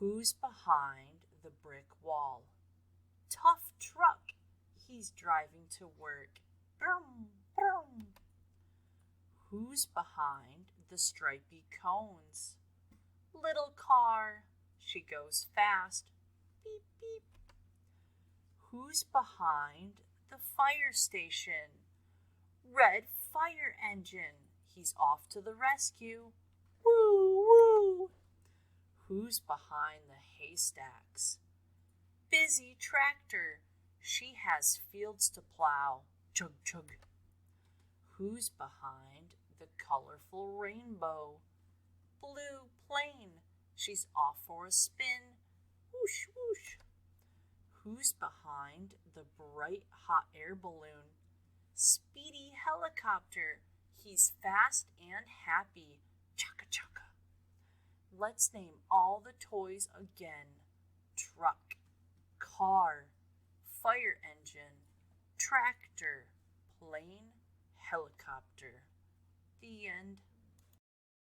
Who's behind the brick wall? Tough truck, he's driving to work. Brum, brum. Who's behind the stripy cones? Little car, she goes fast. Beep, beep. Who's behind the fire station? Red fire engine, he's off to the rescue. Woo, woo. Who's behind the haystacks? Busy tractor, she has fields to plow. Chug, chug. Who's behind the colorful rainbow? Blue plane, she's off for a spin. Whoosh, whoosh. Who's behind the bright hot air balloon? Speedy Helicopter, he's fast and happy. Chugga, chugga. Let's name all the toys again. Truck, car, fire engine, tractor, plane, helicopter. The end.